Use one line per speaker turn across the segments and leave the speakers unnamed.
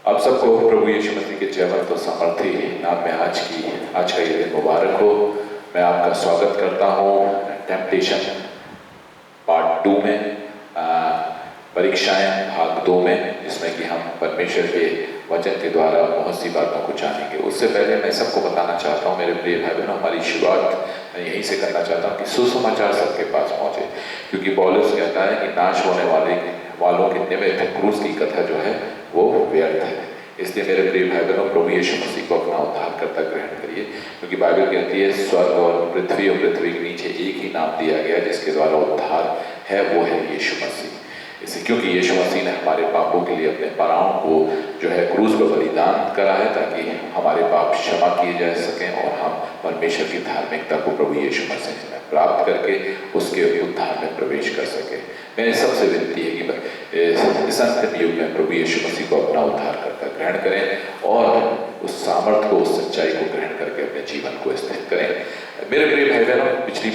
आप सबको प्रभु यीशु मसीह के जीवंत और सामर्थी नाम में आज का ये दिन मुबारक हो। मैं आपका स्वागत करता हूँ टेम्पटेशन पार्ट 2 में, परीक्षाएं भाग 2 में, जिसमें कि हम परमेश्वर के वचन के द्वारा बहुत सी बातों को जानेंगे। उससे पहले मैं सबको बताना चाहता हूँ, मेरे प्रिय भाई बहनों, हमारी शुरुआत मैं यहीं से करना चाहता हूँ कि सुसमाचार सबके पास पहुँचे, क्योंकि पौलुस कहता है कि नाश होने वालों के निमित्त क्रूस की कथा जो है वो व्यर्थ है। इसलिए मेरे प्रिय भाई बहनों, प्रभु यीशु मसीह को अपना उद्धारकर्ता ग्रहण करिए, क्योंकि बाइबल कहती है स्वर्ग और पृथ्वी के नीचे एक ही नाम दिया गया जिसके द्वारा उद्धार है, वो है यीशु मसीह। इसे क्योंकि यीशु मसीह ने हमारे पापों के लिए अपने प्राणों को जो है क्रूस पर बलिदान करा है, ताकि हमारे पाप क्षमा किए जा सकें और हम परमेश्वर की धार्मिकता को प्रभु यीशु मसीह में प्राप्त करके उसके उद्धार में प्रवेश कर सके। मेरी सबसे विनती है कि इस अंतिम युग में प्रभु यीशु मसीह को अपना उद्धारकर्ता ग्रहण करें और उस सामर्थ्य को, उस सच्चाई को ग्रहण करके अपने जीवन को स्थिर करें। मेरे प्रिय भाई बहनों, पिछली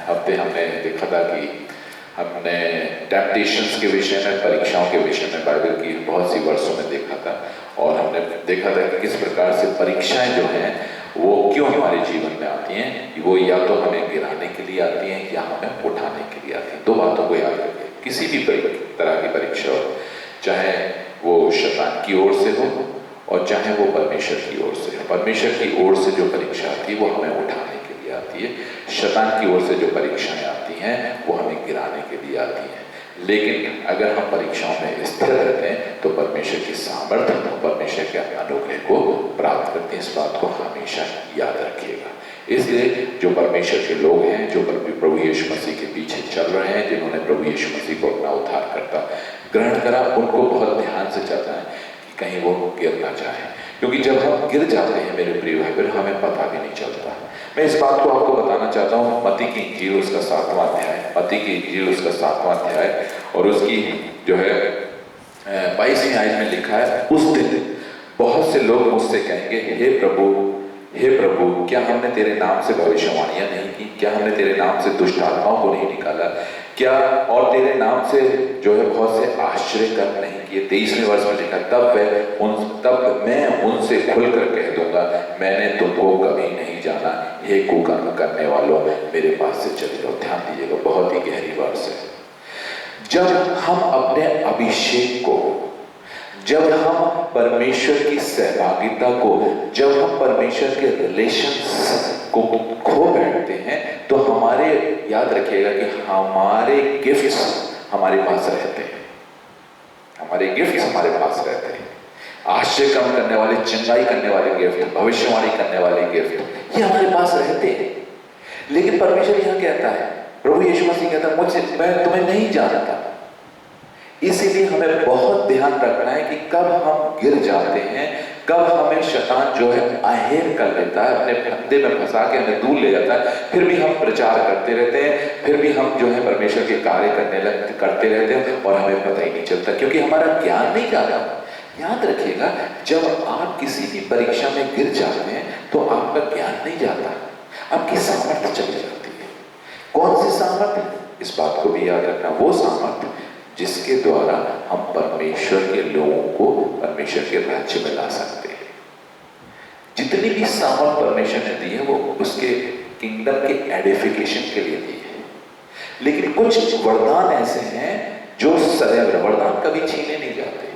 हफ्ते हमने देखा था कि हमने टेम्पटेशंस के विषय में, परीक्षाओं के विषय में बाइबल की बहुत सी वर्षों में देखा था, और हमने देखा था कि किस प्रकार से परीक्षाएं जो हैं वो क्यों हमारे जीवन में आती हैं। वो या तो हमें गिराने के लिए आती हैं या हमें उठाने के लिए आती हैं। दो बातों को याद रखें, किसी भी तरह की परीक्षा हो, चाहे वो शैतान की ओर से हो और चाहे वो परमेश्वर की ओर से हो। परमेश्वर की ओर से जो परीक्षा आती है वो हमें उठाने के लिए आती है, शैतान की ओर से जो परीक्षाएं आती हैं वो हमें गिराने के लिए आती हैं। लेकिन अगर हम परीक्षाओं में स्थिर रहते हैं तो परमेश्वर की सामर्थ्य और परमेश्वर के अनुग्रह को प्राप्त करते हैं। इस बात को हमेशा याद रखिएगा। इसलिए जो परमेश्वर के लोग हैं, जो प्रभु यीशु मसीह के पीछे चल रहे हैं, जिन्होंने प्रभु यीशु मसीह को अपना उद्धारकर्ता ग्रहण करा, उनको बहुत ध्यान से चलना है कि कहीं वो गिर ना जाए, क्योंकि जब हम गिर जाते हैं मेरे प्रिय भाई बहन, हमें पता भी नहीं चलता। मैं इस बात को आपको बताना चाहता हूँ। मत्ती की इंजील उसका 7वां अध्याय, मत्ती की इंजील उसका 7वां अध्याय और उसकी जो है 22वीं आयत में लिखा है, उस दिन बहुत से लोग मुझसे कहेंगे, हे प्रभु, क्या हमने तेरे नाम से भविष्यवाणियां नहीं की? क्या हमने तेरे नाम से दुष्ट आत्माओं को नहीं निकाला? क्या और तेरे नाम से जो है बहुत से आश्चर्य कर्म नहीं किए? 23वें वर्ष में लिखा, तब मैं उनसे खुलकर कह दूंगा, मैंने तुमको कभी नहीं जाना, हे कुकर्म करने वालों, मेरे पास से चले जाओ। ध्यान दीजिएगा, बहुत ही गहरी वर्ष है। जब हम अपने अभिषेक को, जब हम परमेश्वर की सहभागिता को, जब हम परमेश्वर के रिलेशंस को खो बैठते हैं, तो हमारे, याद रखिएगा कि हमारे गिफ्ट्स हमारे पास रहते हैं, हमारे गिफ्ट्स हमारे पास रहते हैं। आश्चर्य कर्म करने वाले, चंगाई करने वाले गिफ्ट, भविष्यवाणी करने वाले गिफ्ट, ये हमारे पास रहते हैं। लेकिन परमेश्वर यहां कहता है, प्रभु यीशु मसीह कहता है, मुझसे, मैं तुम्हें नहीं जानता। इसीलिए हमें बहुत ध्यान रखना है कि कब हम गिर जाते हैं, कब हमें शैतान जो है आहेर कर लेता है, अपने फंदे में फंसा के हमें दूर ले जाता है। फिर भी हम प्रचार करते रहते हैं, फिर भी हम जो है परमेश्वर के कार्य करते रहते हैं और हमें पता ही नहीं चलता, क्योंकि हमारा ज्ञान नहीं जाता। याद रखिएगा, जब आप किसी भी परीक्षा में गिर जाते हैं तो आपका ज्ञान नहीं जाता, आपकी सामर्थ्य चली जाती है। कौन सी सामर्थ्य? इस बात को भी याद रखना, वो सामर्थ्य जिसके द्वारा हम परमेश्वर के लोगों को परमेश्वर के राज्य में ला सकते हैं। जितनी भी सामर्थ परमेश्वर ने दी है वो उसके किंगडम के एडिफिकेशन के लिए दी है। लेकिन कुछ वरदान ऐसे हैं जो सदैव, वरदान कभी छीने नहीं जाते।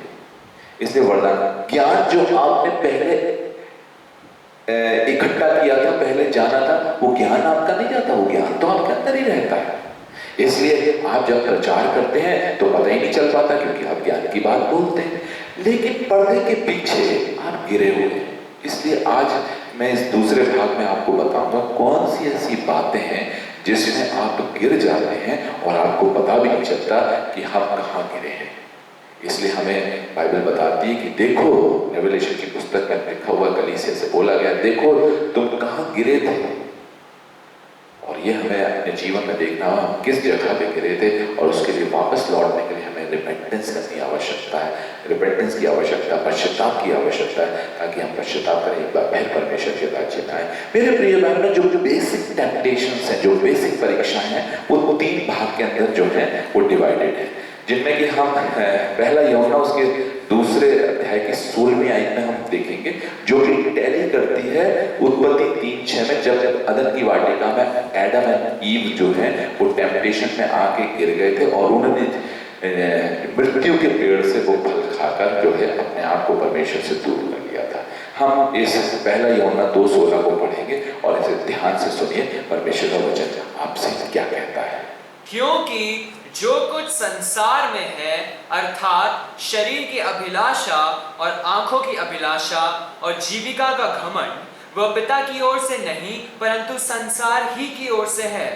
इसलिए वरदान, ज्ञान जो आपने पहले इकट्ठा किया था, पहले जाना था, वो ज्ञान आपका नहीं जाता, वो ज्ञान तो आपके अंदर ही रहता है। इसलिए आप जब प्रचार करते हैं तो पता ही नहीं चल पाता, क्योंकि आप ज्ञान की बात बोलते हैं, लेकिन पर्दे के पीछे आप गिरे हुए हैं। इसलिए आज मैं इस दूसरे भाग में आपको बताऊंगा कौन सी ऐसी बातें हैं जिसमें आप गिर जाते हैं और आपको पता भी नहीं चलता कि हम कहाँ गिरे हैं। इसलिए हमें बाइबल बताती है कि देखो, रेवलेशन की पुस्तक में लिखा हुआ, कलीसिया से बोला गया, देखो तुम कहाँ गिरे थे। और ये हमें अपने जीवन में देखना, हम किस जगह पे गिरे थे, और उसके लिए वापस लौटने के लिए हमें रिपेंटेंस करने की आवश्यकता है। रिपेंटेंस की आवश्यकता, पश्चाताप की आवश्यकता है, ताकि हम पश्चाताप करें, एक बार फिर परमेश्वर के राज्य में आए। मेरे प्रिय बहनों, जो बेसिक टेम्पटेशंस हैं, जो बेसिक परीक्षाएं हैं, वो 3 भाग के अंदर जो है वो डिवाइडेड है, जिनमें कि हम पहला यूहन्ना उसके दूसरे अध्याय की 16वीं आयत में हम देखेंगे, जो कि टैली करती है उत्पत्ति 3:6 में, जब अदन की वाटिका में एडम एंड ईव जो है वो टेम्पटेशन में आके गिर गए थे और उन्होंने मृत्यु के पेड़ से वो फल खाकर जो है अपने आप को परमेश्वर से दूर कर लिया था। हम इस पहला यूहन्ना 2:16 को पढ़ेंगे और इसे ध्यान से सुनिए, परमेश्वर का वचन आपसे क्या कहता है।
क्योंकि जो कुछ संसार में है, अर्थात शरीर की अभिलाषा और आंखों की अभिलाषा और जीविका का घमंड, वह पिता की ओर से नहीं परंतु संसार ही की ओर से है।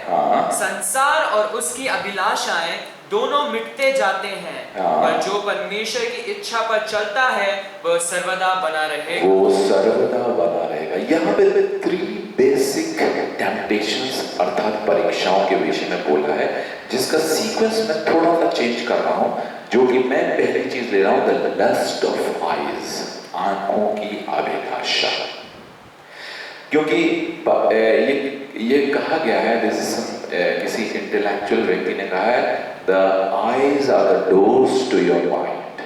संसार और उसकी अभिलाषाएं दोनों मिटते जाते हैं, पर जो परमेश्वर की इच्छा पर चलता है वह सर्वदा बना रहेगा।
वो सर्वदा बना रहेगा। यहाँ पे 3 बेसिक टेम्पटेशंस अर्थात परीक्षाओं के विषय में बोला है, जिसका सीक्वेंस मैं थोड़ा सा चेंज कर रहा हूँ, जो कि मैं पहली चीज ले रहा हूँ, द लस्ट ऑफ आईज, आंखों की अभिलाषा। क्योंकि ये कहा गया है, किसी इंटेलेक्चुअल व्यक्ति ने कहा है, the eyes are the doors to your mind.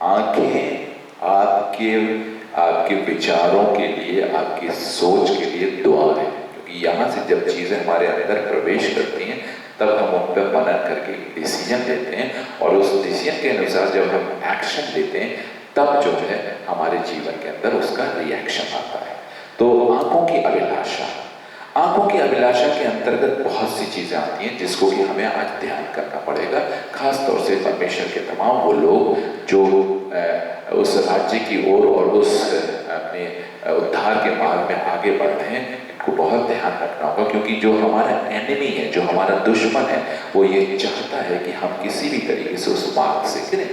आंखें आपके विचारों के लिए, आपकी सोच के लिए द्वार है। क्योंकि यहाँ से जब चीजें हमारे अंदर प्रवेश करती हैं तब हम उन पर मनन करके डिसीजन लेते हैं, और उस डिसीजन के अनुसार जब हम एक्शन लेते हैं तब जो है हमारे जीवन के अंदर उसका रिएक्शन आता है। तो आंखों की अभिलाषा, आंखों की अभिलाषा के अंतर्गत बहुत सी चीजें आती हैं जिसको कि हमें आज ध्यान करना पड़ेगा। खास तौर से परमेश्वर के तमाम वो लोग जो उस राज्य की ओर और उस अपने उद्धार के मार्ग में आगे बढ़ते हैं, इनको बहुत ध्यान रखना होगा। क्योंकि जो हमारा एनिमी है, जो हमारा दुश्मन है, वो ये चाहता है कि हम किसी भी तरीके से उस मार्ग से गिरें।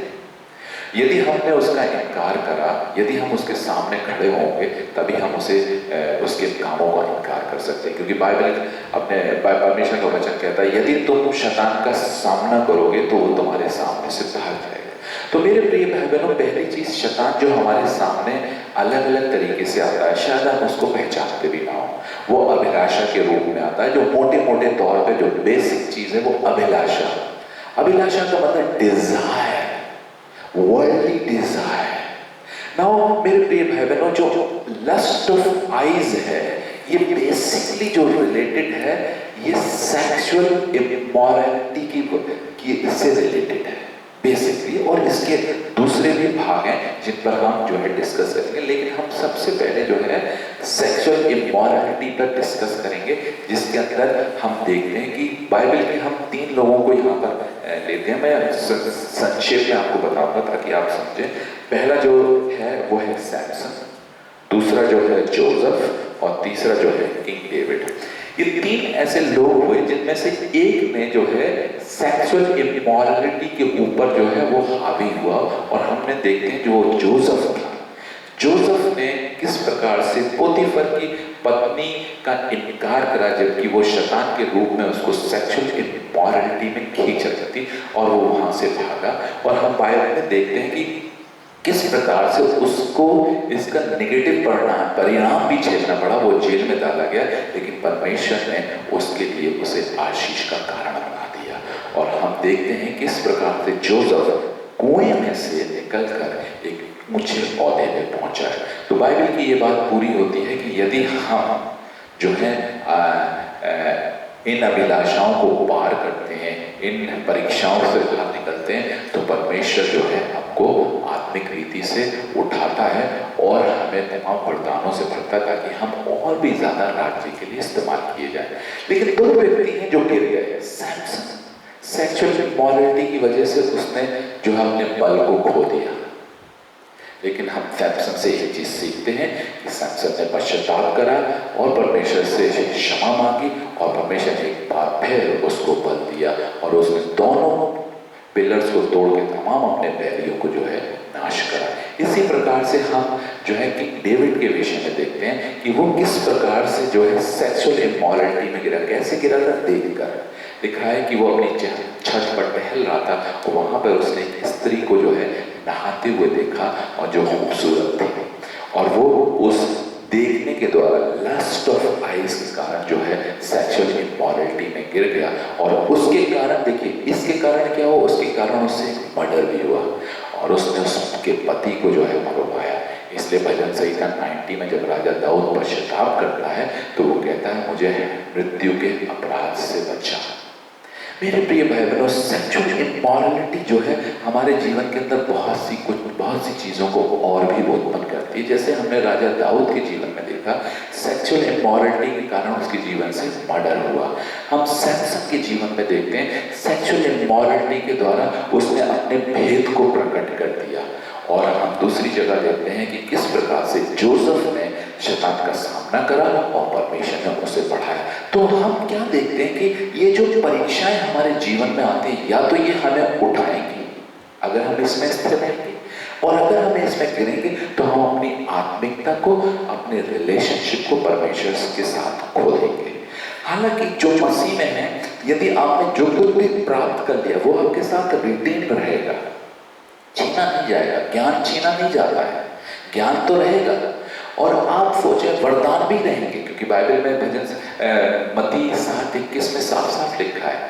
यदि हमने उसका इनकार करा, यदि हम उसके सामने खड़े होंगे, तभी हम उसके कामों का इनकार कर सकते हैं। क्योंकि बाइबल अपने परमेश्वर का वचन कहता है, यदि तुम शैतान का सामना करोगे तो वो तुम्हारे सामने से भाग जाएगा। तो मेरे प्रिय भाई बहनों, पहली चीज, शैतान जो हमारे सामने अलग अलग तरीके से आता है, शायद हम उसको पहचानते भी ना हो। वो अभिलाषा के रूप में आता है, जो मोटे मोटे तौर पे जो बेसिक चीज है वो अभिलाषा। अभिलाषा का मतलब डिजायर, वर्ल्डली डिजायर। नाउ मेरे प्रिय भाई बहनों, जो लस्ट ऑफ आईज है, ये बेसिकली जो रिलेटेड है, ये सेक्सुअल इमोरलिटी की इससे रिलेटेड है बेसिकली। और इसके दूसरे भी भाग हैं जिन पर हम जो है डिस्कस करेंगे, लेकिन हम सबसे पहले जो है सेक्सुअल इमोरलिटी पर डिस्कस करेंगे, जिसके अंदर हम देखते हैं कि बाइबल के हम 3 लोगों को यहाँ पर लेते हैं। मैं संक्षेप में आपको बताऊंगा ताकि आप समझें। पहला जो है वो है सैमसन, दूसरा जो है जोसेफ, और तीसरा जो है किंग डेविड। ये 3 ऐसे लोग हुए जिनमें से एक ने जो है सेक्सुअल इमोरलिटी के ऊपर जो है वो हावी हुआ, और हमने देखते हैं जो जोसेफ था, जोसेफ ने किस प्रकार से पोतीफर की पत्नी का इनकार करा, जबकि वो शैतान के रूप में उसको सेक्सुअल इमोरलिटी में खींच रही थी, और वो वहां से भागा। और हम बाइबल में देखते हैं कि किस प्रकार से उसको इसका नेगेटिव परिणाम भी झेलना पड़ा। वो जेल में डाला गया, लेकिन परमेश्वर ने उसके लिए उसे आशीष का कारण बना दिया। और हम देखते हैं किस प्रकार से जोसेफ कुएं में से निकलकर एक ऊंचे औहदे में पहुंचा है। तो बाइबल की ये बात पूरी होती है कि यदि हम जो है इन अभिलाषाओं को पार करते हैं, इन परीक्षाओं से बाहर निकलते हैं, तो परमेश्वर जो है हमको आत्मिक रीति से उठाता है और हमें तमाम वरदानों से भरता है, ताकि हम और भी ज्यादा राज्य के लिए इस्तेमाल किए जाए। लेकिन 2 व्यक्ति हैं जो गिर गए। सैमसन सेक्सुअल इमोरलिटी की वजह से उसने जो है अपने बल को खो दिया, लेकिन हम सैमसन से एक चीज सीखते हैं कि सैमसन ने पश्चाताप करा और परमेश्वर से क्षमा मांगी, और परमेश्वर ने एक बार फिर उसको बल दिया, और उसने दोनों पिलर्स को तोड़ के तमाम अपने बैरियों को जो है नाश करा। इसी प्रकार से हम जो है कि डेविड के विषय में देखते हैं कि वो किस प्रकार से जो है सेक्सुअल इमोरलिटी में गिरा। कैसे गिरा था देखकर लिखा है कि वो अपनी छत पर टहल रहा था, और वहां पर उसने एक स्त्री को जो है नहाते हुए देखा, और जो खूबसूरत थी, और वो उस देखने के द्वारा लस्ट ऑफ आइज के कारण जो है सेक्सुअल इमोरलिटी में गिर गया। और उसके कारण देखिए, इसके कारण क्या हुआ, उसके कारण उससे मर्डर भी हुआ। और उसने उसके पति को जो है मरवाया। इसलिए भजन संहिता 90 में जब राजा दाऊद पश्चाताप करता है तो वो कहता है मुझे मृत्यु के अपराध से बचा। मेरे प्रिय भाई बहनों, सेक्सुअल इमोरलिटी जो है हमारे जीवन के अंदर बहुत सी चीज़ों को और भी उत्पन्न करती है। जैसे हमने राजा दाऊद के जीवन में देखा, सेक्सुअल इमोरलिटी के कारण उसके जीवन से मर्डर हुआ। हम सैमसन के जीवन में देखते हैं, सेक्सुअल इमोरलिटी के द्वारा उसने अपने भेद को प्रकट कर दिया। और हम दूसरी जगह देखते हैं कि किस प्रकार से जोसेफ ने शैतान का सामना करा और परमेश्वर ने उसे बढ़ाया। तो हम क्या देखते हैं कि ये जो परीक्षाएं हमारे जीवन में आती हैं, या तो ये हमें उठाएंगी अगर हम इसमें स्थिर रहेंगे, और अगर हम इसमें गिरेंगे तो हम अपनी आत्मिकता को, अपने रिलेशनशिप को परमेश्वर के साथ खो देंगे। हालांकि जो मसीह में है, यदि आपने जो कुछ भी प्राप्त कर लिया वो आपके साथ रिटेन रहेगा, छीना नहीं जाएगा। ज्ञान छीना नहीं जाता है, ज्ञान तो रहेगा। और आप सोचे वरदान भी रहेंगे, क्योंकि बाइबल में भजन मत्ती 7:21 में साफ साफ लिखा है,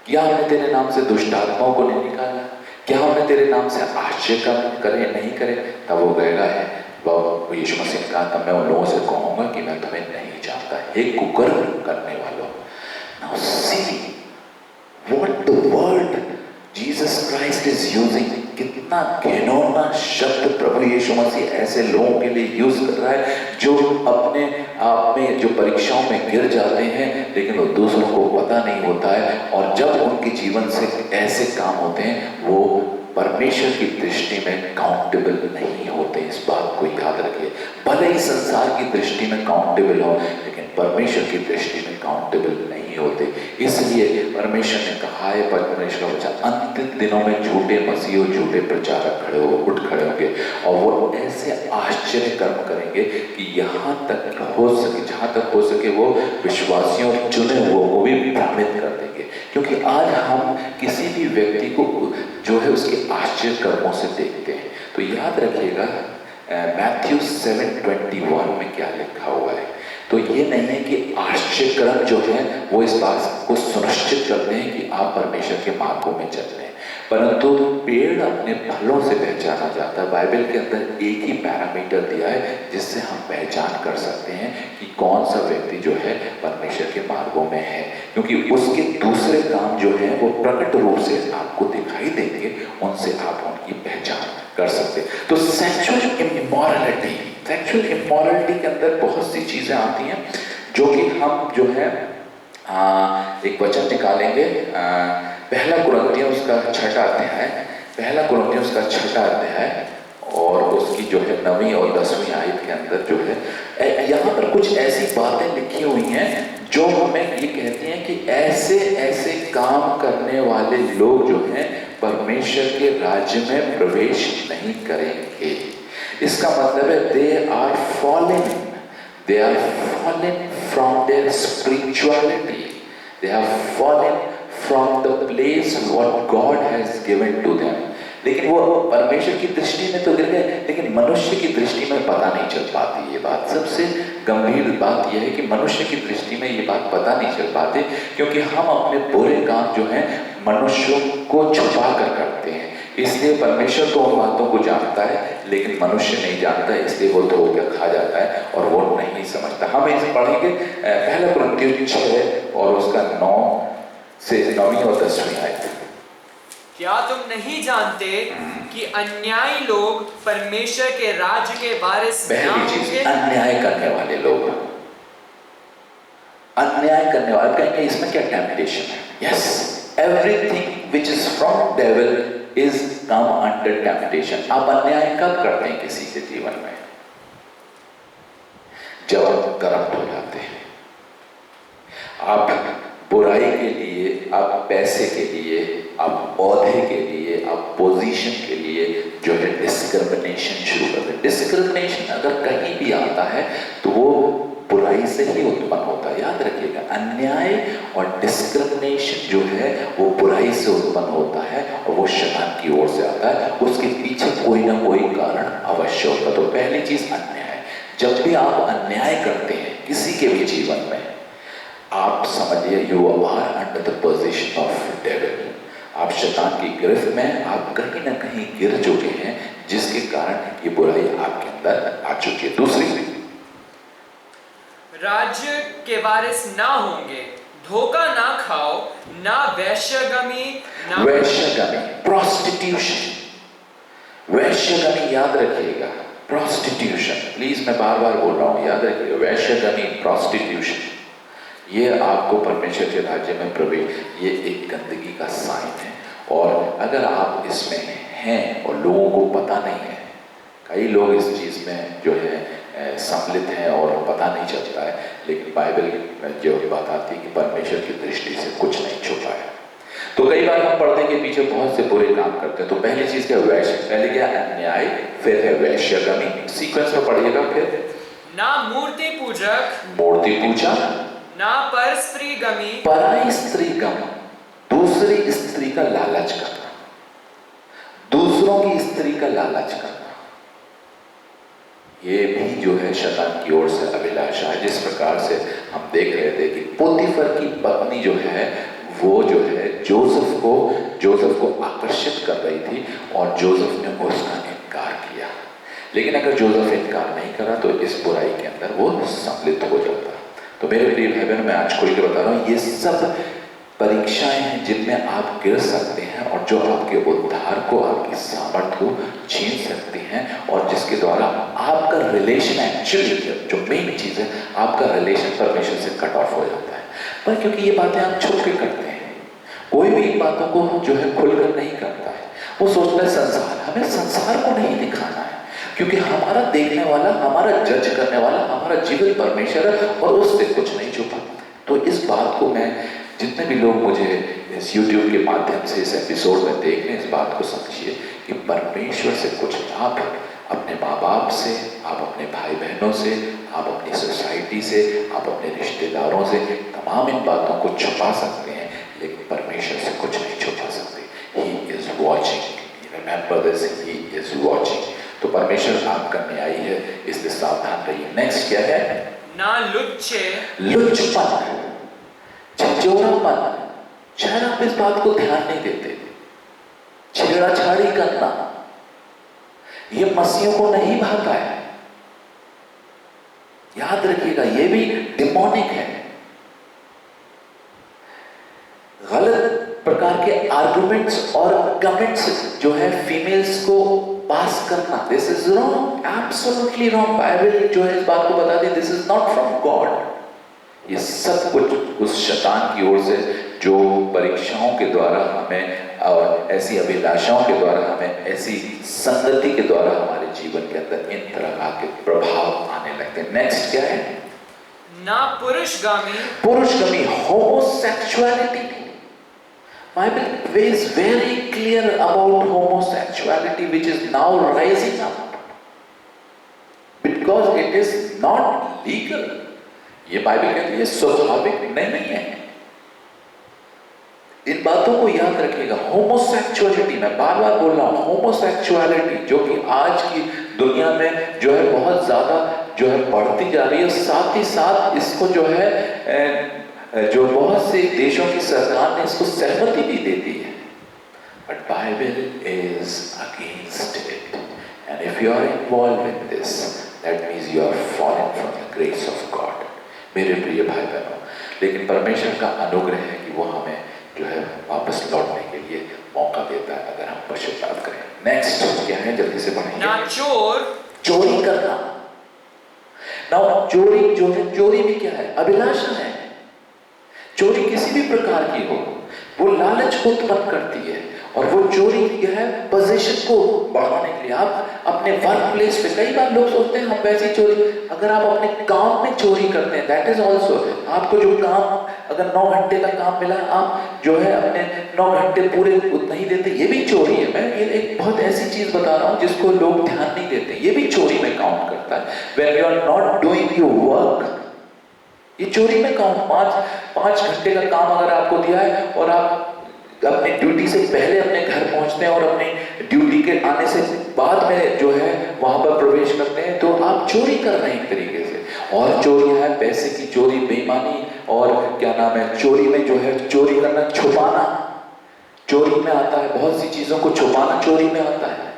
क्या हमने तेरे नाम से दुष्ट आत्माओं को नहीं निकाला, क्या हमने तेरे नाम से आश्चर्य काम करे नहीं करे। तब वो गएगा है, वो यीशु मसीह ने कहा तब मैं उन लोगों से कहूंगा कि मैं तुम्हें नहीं जानता, हे कुकर्म करने वालों। Now see what the word Jesus Christ is using. कितना घिनौना शब्द प्रभु यीशु मसीह ऐसे लोगों के लिए यूज कर रहा है जो अपने आप में जो परीक्षाओं में गिर जाते हैं, लेकिन वो दूसरों को पता नहीं होता है। और जब उनके जीवन से ऐसे काम होते हैं, वो परमेश्वर की दृष्टि में काउंटेबल नहीं होते। इस बात को याद रखिए। भले ही संसार की दृष्टि में काउंटेबल हो, लेकिन परमेश्वर की दृष्टि में काउंटेबल नहीं होते। इसलिए परमेश्वर ने कहा है, परमेश्वर का वचन, अंतिम दिनों में झूठे मसीह और झूठे प्रचारक उठ खड़े होंगे, और वो ऐसे आश्चर्य कर्म करेंगे कि यहाँ तक हो सके, जहाँ तक हो सके वो विश्वासियों चुने हुओं को भी भ्रमित कर देंगे। क्योंकि आज हम किसी भी व्यक्ति को जो है उसके आश्चर्य कर्मों से देखते हैं। तो याद रखिएगा मैथ्यू 7:21 में क्या लिखा हुआ है। तो ये नहीं है कि आश्चर्य कर्म जो है वो इस बात को सुनिश्चित करते हैं कि आप परमेश्वर के मार्गों में चल रहे हैं, परंतु पेड़ अपने फलों से पहचाना जाता है। बाइबल के अंदर एक ही पैरामीटर दिया है जिससे हम पहचान कर सकते हैं कि कौन सा व्यक्ति जो है परमेश्वर के मार्गों में है, क्योंकि उसके दूसरे काम जो है वो प्रकट रूप से आपको दिखाई देंगे, उनसे आप उनकी पहचान कर सकते। तो सेक्सुअल इमोरलिटी के अंदर बहुत सी चीजें आती हैं जो कि हम जो है एक वचन निकालेंगे, पहला कुरिन्थियों उसका 6वां अध्याय, पहला कुरिन्थियों उसका 6वां अध्याय और उसकी जो है 9वीं और 10वीं आयत के अंदर जो है यहाँ पर कुछ ऐसी बातें लिखी हुई हैं जो हमें ये कहती हैं कि ऐसे ऐसे काम करने वाले लोग जो हैं परमेश्वर के राज्य में प्रवेश नहीं करेंगे। इसका मतलब है they are fallen from their spirituality, they are fallen from the place what God has given to them. लेकिन वो परमेश्वर की दृष्टि में तो गिर गए, लेकिन मनुष्य की दृष्टि में पता नहीं चल पाती। ये बात सबसे गंभीर बात यह है कि मनुष्य की दृष्टि में ये बात पता नहीं चल पाती, क्योंकि हम अपने बुरे काम जो हैं मनुष्यों को छुपा कर करते हैं। इसलिए परमेश्वर तो उन बातों को जानता है, लेकिन मनुष्य नहीं जानता, इसलिए वो धो के खा जाता है और वो नहीं समझता। हम इसे पढ़ेंगे पहला कुरिन्थियों 6 और उसका 9 से 9वीं और 10वीं आयत।
क्या तुम नहीं जानते कि अन्यायी लोग परमेश्वर के राज्य के वारिस न होंगे?
अन्याय करने वाले लोग, अन्याय करने वाले, कहेंगे इसमें क्या टेम्पटेशन है? Yes, everything which is from devil is come under temptation. आप अन्याय कब करते हैं किसी के जीवन में? जब आप करप्ट हो जाते हैं, आप बुराई के लिए, आप पैसे के लिए, आप औहदे के लिए, आप पोजीशन के लिए जो है डिस्क्रिमिनेशन शुरू कर दें। डिस्क्रिमिनेशन अगर कहीं भी आता है तो वो बुराई से ही उत्पन्न होता है। याद रखिएगा, अन्याय और डिस्क्रिमिनेशन जो है वो बुराई से उत्पन्न होता है और वो शैतान की ओर से आता है। उसके पीछे कोई ना कोई कारण अवश्य होता है। तो पहली चीज अन्याय। जब भी आप अन्याय करते हैं किसी के भी जीवन में, आप समझिए you are under the position of devil. आप शैतान की गिरफ्त में आप कहीं ना कहीं गिर चुके हैं, जिसके कारण ये बुराई आपके अंदर आ चुकी है। दूसरी,
राज्य के वारिस ना होंगे, धोखा ना खाओ, ना वैश्यगमी, ना
प्रोस्टिट्यूशन, वैश्यगमी याद रखिएगा, प्रोस्टिट्यूशन, प्लीज मैं बार बार बोल रहा हूं, याद रखिएगा, वैश्यगमी, प्रोस्टिट्यूशन, ये आपको परमेश्वर के राज्य में प्रवेश, ये एक गंदगी का साइन है। और अगर आप इसमें हैं और लोगों को पता नहीं है, कई लोग इस चीज में जो है सम्मिलित हैं और पता नहीं चलता है, लेकिन बाइबल में जो बात आती है कि परमेश्वर की दृष्टि से कुछ नहीं छुपा है। तो कई बार हम पर्दे के पीछे बहुत से बुरे काम करते हैं। तो पहली चीज क्या, वैश्य, पहले क्या अन्याय, फिर है वैश्यगमी, सीक्वेंस में पढ़िएगा। फिर
ना मूर्ति पूजक,
मूर्ति पूजा,
ना पर स्त्री गमी,
पराई स्त्री गम, दूसरी स्त्री का लालच करना, दूसरों की स्त्री का लालच करना, ये भी जो है शैतान की ओर से अभिलाषा है। जिस प्रकार से हम देख रहे थे कि पोतीफर की पत्नी जो है वो जो है जोसेफ को आकर्षित कर रही थी और जोसेफ ने उसका इनकार किया। लेकिन अगर जोसेफ इनकार नहीं करा तो इस बुराई के अंदर वो सम्मिलित हो जाता। तो मेरे प्रिय भाई बहन, मैं आज खुल के बता रहा हूँ, ये सब परीक्षाएं हैं जिनमें आप गिर सकते हैं और जो आपके उद्धार को, आपकी सामर्थ्य को छीन सकती हैं, और जिसके द्वारा आपका रिलेशन, एक्चुअली जो मेन चीज है, आपका रिलेशन परमेश्वर से कट ऑफ हो जाता है। पर क्योंकि ये बातें आप छुप के करते हैं, कोई भी इन बातों को जो है खुलकर नहीं करता है। वो सोचता है संसार, हमें संसार को नहीं दिखाना है, क्योंकि हमारा देखने वाला, हमारा जज करने वाला, हमारा जीवित परमेश्वर है और उससे कुछ नहीं छुपा। तो इस बात को मैं, जितने भी लोग मुझे इस YouTube के माध्यम से इस एपिसोड में देख रहे हैं, इस बात को समझिए कि परमेश्वर से कुछ, आप अपने माँ बाप से, आप अपने भाई बहनों से, आप अपनी सोसाइटी से, आप अपने रिश्तेदारों से, तमाम इन बातों को छुपा सकते हैं, लेकिन परमेश्वर से कुछ नहीं छुपा सकते। He is watching. Remember this, He is watching. तो परमेश्वर आपका न्यायी है, इसलिए सावधान रहिए। नेक्स्ट क्या है,
ना लुच्चे,
लुच्चपन, छिचोरापन। शायद आप इस बात को ध्यान नहीं देते, छेड़ाछाड़ी करना ये मसीहों को नहीं भाता है। याद रखिएगा, ये भी डिमोनिक है। गलत प्रकार के आर्गुमेंट्स और कमेंट्स जो है फीमेल्स को पास करना, this is wrong, absolutely wrong. Bible जो है इस बात को बता दी, this is not from God. ये सब कुछ उस शैतान की ओर से, जो परीक्षाओं के द्वारा हमें और ऐसी अभिलाषाओं के द्वारा हमें, ऐसी संगति के द्वारा हमारे जीवन के अंदर इन तरह के प्रभाव आने लगते हैं। नेक्स्ट क्या है,
ना पुरुषगामी,
पुरुषगामी, homosexuality. Bible is very clear about homosexuality, which is now rising up because it is not legal. ये बाइबल कहती है स्वाभाविक नहीं है। इन बातों को याद रखिएगा। होमोसेक्सुअलिटी, मैं बार बार बोल रहा हूं, होमोसेक्सुअलिटी जो कि आज की दुनिया में जो है बहुत ज्यादा जो है बढ़ती जा रही है, साथ ही साथ इसको जो है जो बहुत से देशों की सरकार ने इसको सहमति भी देती है, but Bible is against it, and if you are involve in this, that means you are fallen from the grace of God. मेरे प्रिय भाई बहनों, लेकिन परमेश्वर का अनुग्रह है कि वो हमें जो है वापस लौटने के लिए मौका देता है अगर हम पश्चाताप करें। नेक्स्ट क्या है, जल्दी से पढ़ेंगे।
ना चोर,
चोरी करना। ना चोरी जो है, चोरी भी क्या है, अभिलाषा है। चोरी किसी भी प्रकार की हो, वो लालच को उत्पन्न करती है, और वो चोरी क्या है, पोजीशन को बढ़ाने के लिए। आप अपने वर्क प्लेस पे, कई बार लोग सोचते हैं हम वैसी चोरी, अगर आप अपने काम में चोरी करते हैं, दैट इज ऑल्सो, आपको जो काम, अगर 9 घंटे का काम मिला, आप जो है अपने 9 घंटे पूरे उतना ही देते, ये भी चोरी है। मैं ये एक बहुत ऐसी चीज बता रहा हूँ जिसको लोग ध्यान नहीं देते, ये भी चोरी में काउंट करता है। When you are not doing your work, ये चोरी में काउंट। 5 घंटे का काम अगर आपको दिया है और आप अपनी ड्यूटी से पहले अपने घर पहुंचते हैं और अपनी ड्यूटी के आने से बाद में जो है वहां पर प्रवेश करते हैं, तो आप चोरी कर रहे हैं एक तरीके से। और चोरी है पैसे की चोरी, बेईमानी, और क्या नाम है, चोरी में जो है चोरी करना, छुपाना। चोरी में आता है, बहुत सी चीजों को छुपाना चोरी में आता है।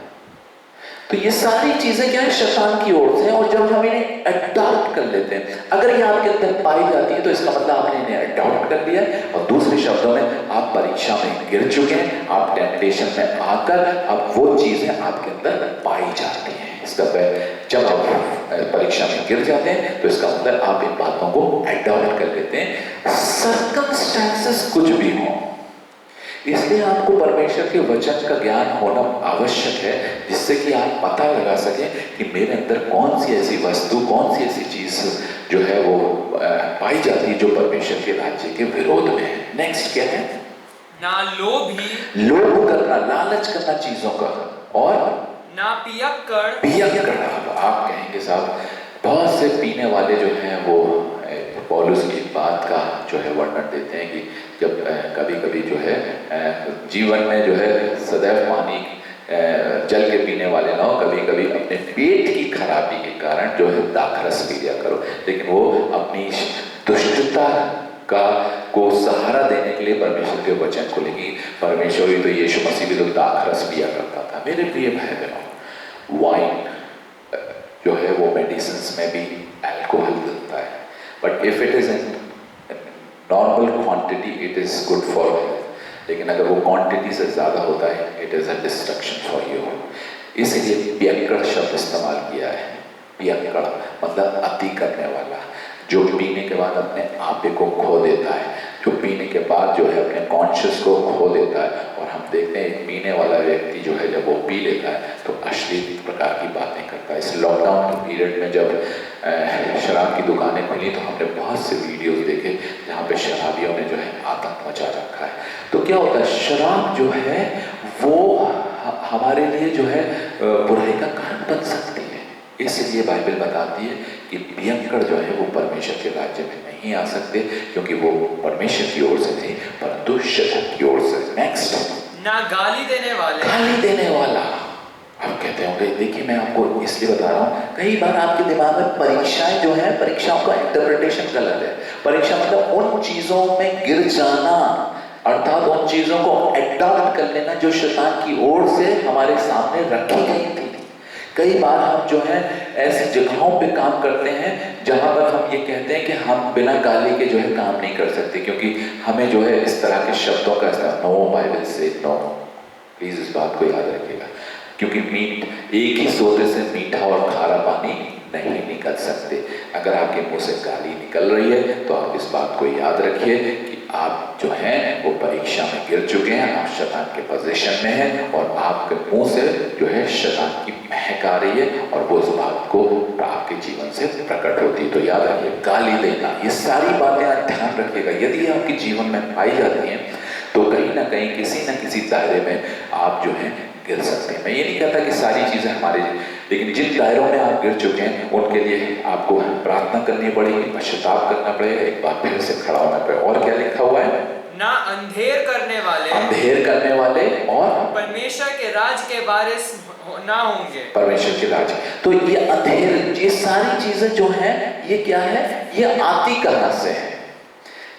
तो ये सारी चीजें क्या है, शैतान की ओर से। और जब हम इन्हें अडॉप्ट कर लेते हैं, अगर ये आपके अंदर पाई जाती है तो इसका मतलब आपने इन्हें अडॉप्ट कर लिया है। और दूसरे शब्दों में आप परीक्षा में गिर चुके हैं, आप टेम्पटेशन में आकर अब वो चीजें आपके अंदर पाई जाती हैं। इसका जब आप परीक्षा में गिर जाते हैं तो इसका मतलब आप इन बातों को अडॉप्ट कर लेते हैं, सर्कमस्टेंसेस कुछ भी हो। इसलिए आपको परमेश्वर के वचन का ज्ञान होना आवश्यक है, जिससे कि आप पता लगा सकें कि मेरे अंदर कौन सी ऐसी वस्तु, कौन सी ऐसी चीज जो है वो पाई जाती है जो परमेश्वर के राज्य के विरोध में है। नेक्स्ट क्या है?
ना
लोभ करना, लालच करना चीजों का, और
ना पियक्कड़
करना। आप कहेंगे साहब बहुत से पीने वाले जो हैं वो पौलुस की बात का जो है वर्णन देते हैं कि जब कभी कभी जो है जीवन में जो है सदैव पानी जल के पीने वाले ना हो, कभी कभी अपने पेट की खराबी के कारण जो है दाखरस पी लिया करो। लेकिन वो अपनी दुष्टता को सहारा देने के लिए परमेश्वर के वचन को लेगी। परमेश्वर ही तो यीशु मसीह भी तो दाखरस पिया करता था। मेरे प्रिय भाई बहनों, वाइन जो है वो मेडिसिन में भी अल्कोहल देता है, but if it is in normal quantity it is good for health. लेकिन अगर वो क्वांटिटी से ज्यादा होता है it is a destruction for you. इसलिए पियक्कड़ शब्द इस्तेमाल किया है। पियक्कड़ मतलब अति करने वाला, जो पीने के बाद अपने आपे को खो देता है, जो पीने के बाद जो है अपने कॉन्शियस को खो देता है। और हम देखते हैं एक पीने वाला व्यक्ति जो है जब वो पी लेता है तो अश्लील प्रकार की बातें करता है। इस लॉकडाउन के पीरियड में जब शराब की दुकानें खुली तो हमने बहुत से वीडियोस देखे जहाँ पे शराबियों ने जो है आतंक मचा रखा है। तो क्या होता है, शराब जो है वो हमारे लिए जो है बुराई का कारण बन सकती है। इसलिए बाइबल बताती है कि पियक्कड़ जो है वो परमेश्वर के राज्य में नहीं आ सकते, क्योंकि वो परमेश्वर की ओर से नहीं परंतु शैतान की ओर से। नेक्स्ट,
ना गाली देने
वाला। आप कहते होंगे, देखिए मैं आपको इसलिए बता रहा हूँ, कई बार आपके दिमाग में परीक्षाएं जो है, परीक्षाओं का इंटरप्रिटेशन गलत है। परीक्षा मतलब उन चीजों में गिर जाना, अर्थात उन चीजों को एडॉप्ट कर लेना जो शैतान की ओर से हमारे सामने रखी गई थी। कई बार हम जो है ऐसी जगहों पे काम करते हैं जहां पर हम ये कहते हैं कि हम बिना गाली के जो है काम नहीं कर सकते, क्योंकि हमें जो है इस तरह के शब्दों का इस्तेमाल, नो बाइबल से नो, प्लीज इस बात को याद रखिएगा। क्योंकि मीठ एक ही सोते से मीठा और खारा पानी नहीं निकल सकते। अगर आपके मुंह से गाली निकल रही है तो आप इस बात को याद रखिए कि आप जो हैं वो परीक्षा में गिर चुके हैं, आप शैतान के पोजीशन में हैं और आपके मुंह से जो है शैतान की महक आ रही है और वो इस बात को आपके जीवन से प्रकट होती है। तो याद रखिए, गाली देना, ये सारी बातें आप ध्यान रखिएगा। यदि आपके जीवन में पाई जाती हैं तो कहीं ना कहीं किसी न किसी दायरे में आप जो है गिर सकते हैं। मैं ये नहीं कहता कि सारी चीजें हमारे, लेकिन जिन दायरों में आप गिर चुके हैं उनके लिए आपको प्रार्थना करनी पड़ेगी, पश्चाताप करना पड़ेगा, एक बार फिर से खड़ा होना पड़ेगा। और क्या लिखा हुआ है?
ना अंधेर करने वाले
और
परमेश्वर के राज के बारे ना होंगे।
परमेश्वर के राज, तो ये अंधेर, ये सारी चीजें जो हैं ये क्या है, ये आती कहां से है?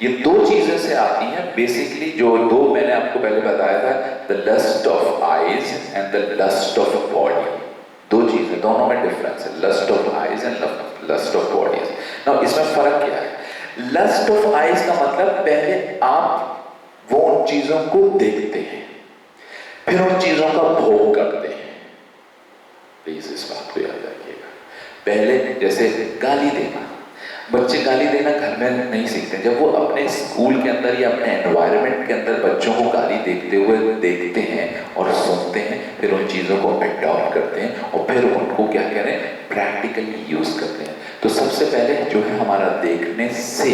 ये दो चीजें से आती हैं बेसिकली। जो दो मैंने आपको पहले बताया था, the lust of eyes and the lust of body. दो चीजें, दोनों में डिफरेंस है, lust of eyes and lust of bodies. Now इसमें फर्क क्या है? लस्ट ऑफ आईज का मतलब पहले आप वो उन चीजों को देखते हैं, फिर उन चीजों का भोग करते हैं। प्लीज इस बात को याद रखिएगा। पहले जैसे गाली देना, बच्चे गाली देना घर में नहीं सीखते। जब वो अपने स्कूल के अंदर या अपने एनवायरनमेंट के अंदर बच्चों को गाली देखते हुए देखते हैं और सुनते हैं, फिर उन चीज़ों को अडॉप्ट करते हैं और फिर उनको क्या कह रहे हैं, प्रैक्टिकली यूज करते हैं। तो सबसे पहले जो है हमारा देखने से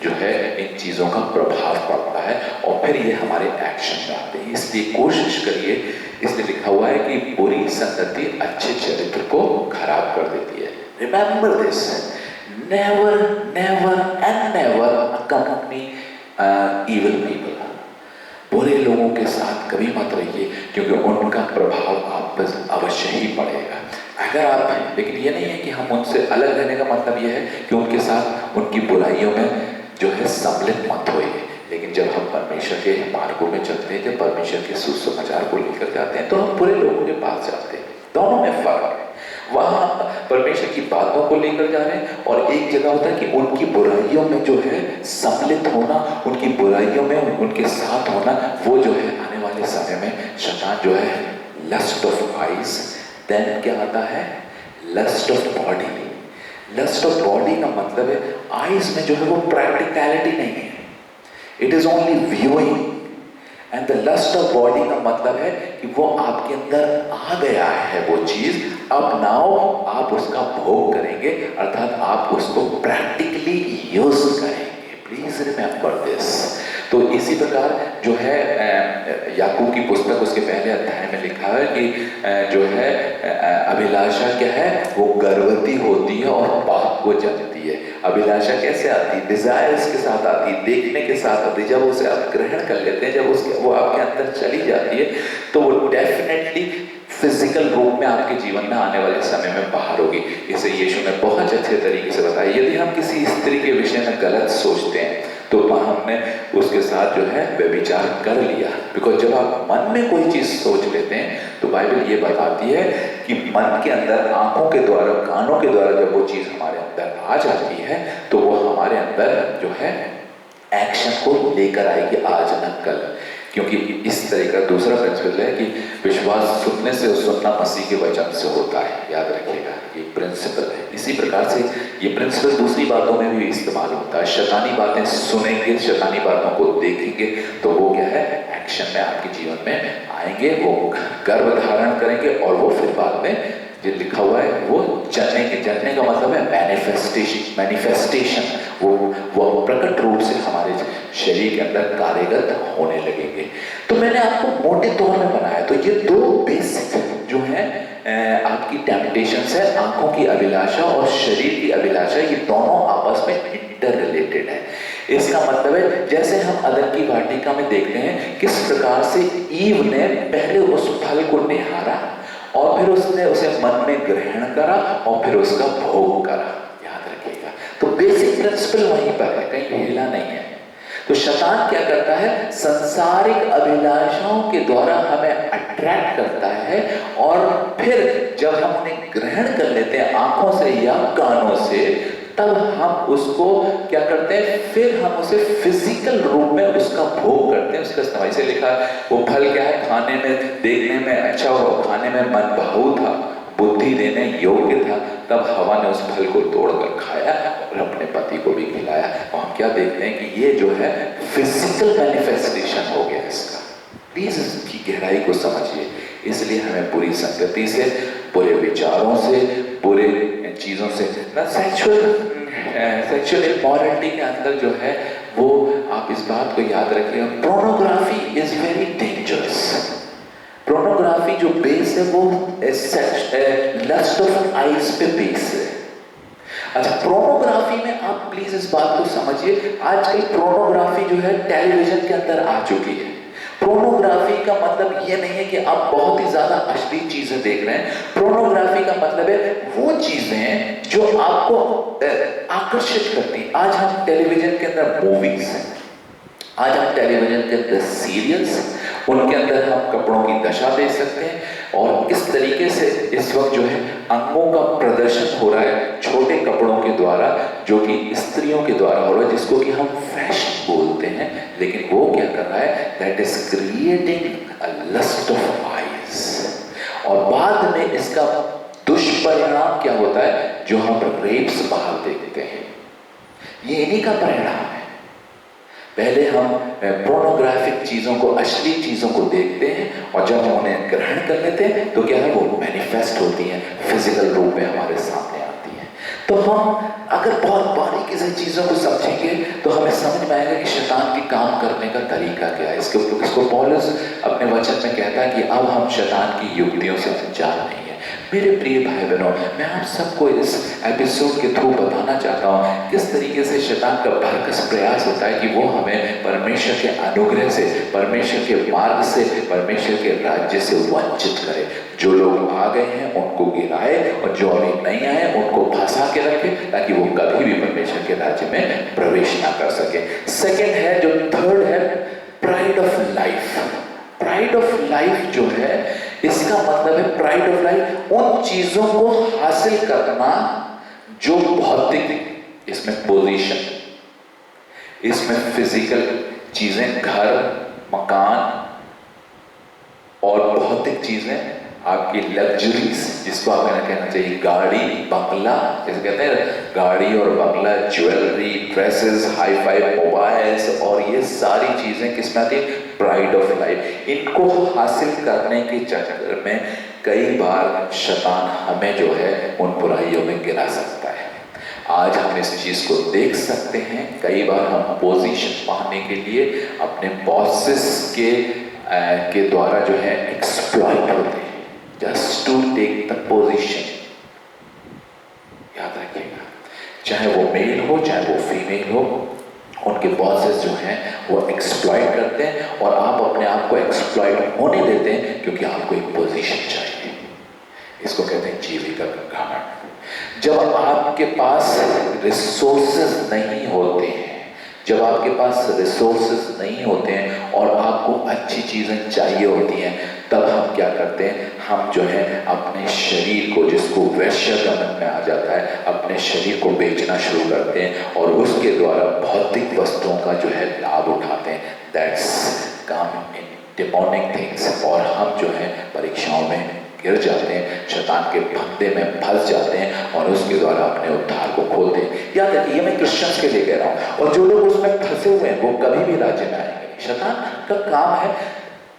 जो है इन चीज़ों का प्रभाव पड़ता है और फिर ये हमारे एक्शन में आते हैं। इसलिए कोशिश करिए, इसलिए लिखा हुआ है कि बुरी संगति अच्छे चरित्र को खराब कर देती है। Remember this, never and never accompany evil people। बुरे लोगों के साथ कभी मत रहिए, क्योंकि उनका प्रभाव आप पर अवश्य ही पड़ेगा। अगर आप, लेकिन ये नहीं है कि हम उनसे अलग रहने का मतलब ये है कि उनके साथ उनकी बुराइयों में जो है सम्मिलित मत होइए। लेकिन जब हम परमेश्वर के मार्गों में चलते हैं, जब परमेश्वर के सुसमाचार को लेकर जाते हैं, तो हम बुरे लोगों के पास जाते हैं। दोनों में फर्क है। वहाँ परमेश्वर की बातों को लेकर जा रहे हैं, और एक जगह होता है कि उनकी बुराइयों में जो है सम्मिलित होना, उनकी बुराइयों में उनके साथ होना। वो जो है आने वाले समय में शैतान जो है लस्ट ऑफ आइज, देन क्या आता है lust of body. Lust of body का मतलब है आइज में जो है वो प्रैक्टिकलिटी नहीं है, it is only viewing. And the lust of body का मतलब है कि वो आपके अंदर आ गया है वो चीज, अब नाउ आप उसका भोग करेंगे, अर्थात आप उसको प्रैक्टिकली यूज करेंगे। Please remember this. तो इसी प्रकार जो है याकूब की पुस्तक उसके पहले अध्याय में लिखा है कि जो है अभिलाषा क्या है, वो गर्भवती होती है और पाप को जन्मती है। अभिलाषा कैसे आती है? डिजायर्स के साथ आती है, देखने के साथ आती है। जब उसे आप ग्रहण कर लेते हैं, जब उसके वो आपके अंदर चली जाती है, तो वो डेफिनेटली फिजिकल रूप में आपके जीवन में आने वाले समय में बाहर होगी। इसे यीशु ने बहुत अच्छे तरीके से बताया। यदि हम किसी स्त्री के विषय में गलत सोचते हैं, तो हमने उसके साथ जो है व्यभिचार कर लिया। बिकॉज जब आप मन में कोई चीज सोच लेते हैं, तो बाइबल ये बताती है कि मन के अंदर आंखों के द्वारा, कानों के द्वारा जब वो चीज हमारे अंदर आ जाती है, तो वो हमारे अंदर जो है एक्शन को लेकर आएगी आज न कल। क्योंकि इस तरह का दूसरा प्रिंसिपल है कि विश्वास सुनने से और सुनना मसीह के वचन से होता है। याद रखिएगा, ये प्रिंसिपल है। इसी प्रकार से ये प्रिंसिपल दूसरी बातों में भी इस्तेमाल होता है। शैतानी बातें सुनेंगे, शैतानी बातों को देखेंगे, तो वो क्या है एक्शन में आपके जीवन में आएंगे, वो गर्भ धारण करेंगे, और वो फिर बाद में जो लिखा हुआ है वो जनने का मतलब है मैनिफेस्टेशन। वो प्रकट रूप से हमारे शरीर के अंदर कार्यगत होने लगेंगे। तो मैंने आपको मोटे तौर में बनाया। तो ये दो बेसिक जो है आपकी टेम्पटेशंस है, आंखों की अभिलाषा और शरीर की अभिलाषा, ये दोनों आपस में इंटर रिलेटेड है। इसका मतलब है जैसे हम अदन की वाटिका में देखते हैं किस प्रकार से ईव ने पहले उस फल को निहारा, और फिर उसने उसे मन में ग्रहण करा, और फिर उसका भोग करा। याद रखिएगा, तो बेसिक प्रिंसिपल वहीं पर है, कहीं हिला नहीं है। तो शैतान क्या करता है, सांसारिक अभिलाषाओं के द्वारा हमें अट्रैक्ट करता है, और फिर जब हम उन्हें ग्रहण कर लेते हैं आंखों से या कानों से, तब हम उसको क्या करते हैं, फिर हम उसे फिजिकल रूप में उसका भोग करते हैं, उसका इस्तेमाल। इसे लिखा वो फल क्या है, खाने में देखने में अच्छा हो, खाने में मन भाऊ था, बुद्धि देने योग्य था, तब हवा ने उस फल को तोड़कर खाया और अपने पति को भी खिलाया। और हम क्या देखते हैं कि ये जो है फिजिकल मैनिफेस्टेशन हो गया इसका। प्लीज इसकी गहराई को समझिए। इसलिए हमें बुरी संगति से, बुरे विचारों से, बुरे चीजों से, ना सेक्सुअल इमोरलिटी के अंदर जो है वो, आप इस बात को याद रखिएगा, pornography is very dangerous. Pornography जो बेस है वो लस्ट ऑफ आइज पे बेस है। अच्छा, पोर्नोग्राफी में आप प्लीज इस बात को समझिए, आजकल पोर्नोग्राफी जो है टेलीविजन के अंदर आ चुकी है। पोर्नोग्राफी का मतलब ये नहीं है कि आप बहुत ही ज्यादा अश्लील चीजें देख रहे हैं। पोर्नोग्राफी का मतलब है वो चीजें जो आपको आकर्षित करती हैं। आज हम टेलीविजन के अंदर मूवीज हैं, आज हम टेलीविजन के अंदर सीरियल्स, उनके अंदर हम कपड़ों की दशा देख सकते हैं, और किस तरीके से इस वक्त जो है अंगों का प्रदर्शन हो रहा है छोटे कपड़ों के द्वारा, जो कि स्त्रियों के द्वारा हो रहा है, जिसको कि हम फैशन बोलते हैं। लेकिन वो क्या कर रहा है, that is creating a lust of eyes. और बाद में इसका दुष्परिणाम क्या होता है, जो हम रेप्स बाहर देखते हैं, ये इन्हीं का परिणाम है। पहले हम पोर्नोग्राफिक चीजों को, अश्लील चीजों को देखते हैं, और जब हम उन्हें ग्रहण कर लेते हैं तो क्या है, वो मैनिफेस्ट होती हैं, फिजिकल रूप में हमारे सामने आती हैं। तो हम अगर बहुत बारीकी से चीजों को समझेंगे तो हमें समझ में आएगा कि शैतान के काम करने का तरीका क्या है। इसको पौलुस अपने वचन में कहता है कि अब हम शैतान की युक्तियों से अनजान नहीं है। मेरे प्रिय भाई बहनों, मैं आप सबको इस एपिसोड के थ्रू बताना चाहता हूँ किस तरीके से शैतान का भरकस प्रयास होता है कि वो हमें परमेश्वर के अनुग्रह से, परमेश्वर के मार्ग से, परमेश्वर के राज्य से वंचित करे। जो लोग आ गए हैं उनको गिराए और जो अभी नहीं आए उनको फंसा के रखे, ताकि वो कभी भी परमेश्वर के राज्य में प्रवेश ना कर सके। सेकेंड है, जो थर्ड है, pride of life. Pride of life जो है, इसका मतलब है प्राइड ऑफ लाइफ उन चीजों को हासिल करना जो भौतिक, इसमें पोजीशन, इसमें फिजिकल चीजें, घर, मकान और भौतिक चीजें, आपकी लग्जरीज, जिसको आप कहना चाहिए गाड़ी, बंगला, जैसे कहते हैं गाड़ी और बंगला, jewellery, dresses, hi fi mobiles, और ये सारी चीजें किसमें आती है? Pride of life. इनको हासिल करने के चक्कर में कई बार शैतान हमें जो है उन बुराइयों में गिरा सकता है। आज हम इस चीज को देख सकते हैं। कई बार हम पोजीशन पाने के लिए अपने बॉसेस के द्वारा जो है एक्सप्लॉइट होते हैं, just to take the position. याद रखिएगा, चाहे वो मेल हो चाहे वो फीमेल हो, उनके बॉसेस जो हैं वो एक्सप्लॉइट करते हैं और आप अपने आप को एक्सप्लॉइट होने देते हैं क्योंकि आपको एक पोजीशन चाहिए। इसको कहते हैं जीविका का घमंड। जब आपके पास रिसोर्सेज नहीं होते हैं, जब आपके पास रिसोर्सेज नहीं होते हैं और आपको अच्छी चीज़ें चाहिए होती हैं, तब हम क्या करते हैं? हम जो है अपने शरीर को, जिसको वैश्यगमन में आ जाता है, अपने शरीर को बेचना शुरू करते हैं और उसके द्वारा भौतिक वस्तुओं का जो है लाभ उठाते हैं। That's come in demonic things. और हम जो है परीक्षाओं में गिर जाते हैं, शैतान के फंदे में फंस जाते हैं और उसके द्वारा अपने उद्धार को खोलते हैं। याद रखिए, ये मैं क्रिश्चियंस के लिए कह रहा हूँ। और जो लोग उसमें फंसे हुए हैं वो कभी भी राज्य में आएंगे। शैतान का काम है,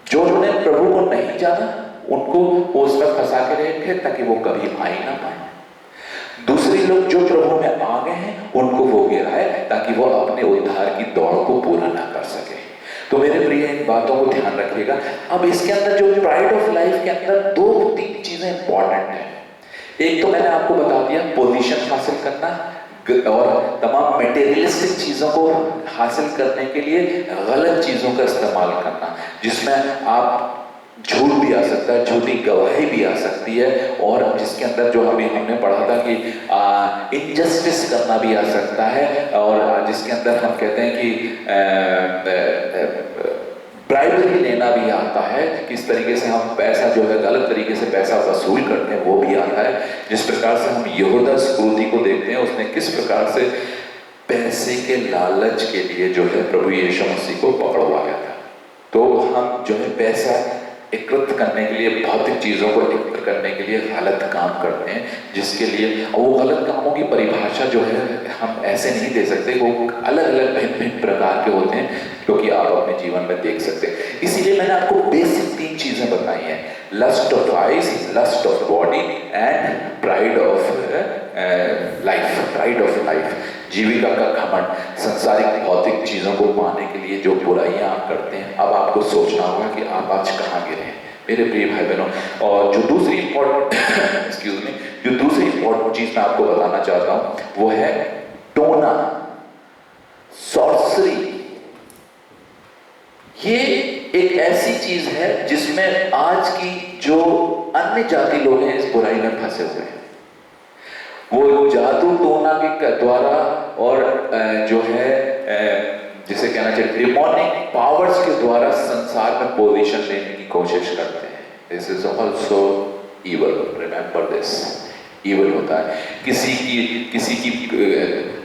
जो लोगों ने प्रभु को नहीं जाना उनको वो उसमें फंसा के रखे ताकि वो कभी आ ही ना पाए। दूसरे लोग जो प्रभु में आ गए हैं उनको वो गिराए ताकि वो अपने उद्धार की दौड़ को पूरा ना कर सके। तो मेरे प्रिय, इन बातों को ध्यान रखिएगा। अब इसके अंदर जो प्राइड ऑफ लाइफ के अंदर 2-3 चीजें इंपॉर्टेंट हैं। एक तो मैंने आपको बता दिया, पोजीशन हासिल करना, और तमाम मटेरियलिस्टिक चीजों को हासिल करने के लिए गलत चीजों का इस्तेमाल करना, जिसमें आप झूठ भी आ सकता है, झूठी गवाही भी आ सकती है, और जिसके अंदर जो अभी हमने पढ़ा था कि इनजस्टिस करना भी आ सकता है, और जिसके अंदर हम कहते हैं कि ब्राइबरी लेना भी आता है। किस तरीके से हम पैसा जो है गलत तरीके से पैसा वसूल करते हैं वो भी आता है। जिस प्रकार से हम यहूदा स्क्रूति को देखते हैं, उसने किस प्रकार से पैसे के लालच के लिए जो है प्रभु यीशु मसीह को पकड़वाया था। तो हम जो है पैसा एकत्रित करने के लिए, भौतिक चीज़ों को एकत्रित करने के लिए गलत काम करते हैं, जिसके लिए वो गलत कामों की परिभाषा जो है हम ऐसे नहीं दे सकते। वो अलग अलग भिन्न भिन्न प्रकार के होते हैं, क्योंकि आप अपने जीवन में देख सकते हैं। इसीलिए मैंने आपको बेसिक 3 चीज़ें बताई हैं: lust of eyes, lust of body and pride of life. Pride of life, जीविका का घमंड, संसारिक भौतिक चीज़ों को पाने के लिए जो बुराइयां आप करते हैं। अब आपको सोचना होगा कि आप आज कहाँ गिरे हैं मेरे प्रिय भाई बहनों। और जो दूसरी इंपॉर्टेंट जो दूसरी इंपॉर्टेंट चीज़ मैं आपको बताना चाहता हूँ वो है टोना, सॉर्सरी। ये एक ऐसी चीज है जिसमें आज की जो अन्य जाति लोग हैं इस बुराई में फंसे हुए हैं। वो जादू टोना के द्वारा और जो है जिसे कहना चाहिए डिमोनिक पावर्स के द्वारा संसार में पोजीशन लेने की कोशिश करते हैं। This is also evil, remember this. Evil होता है किसी की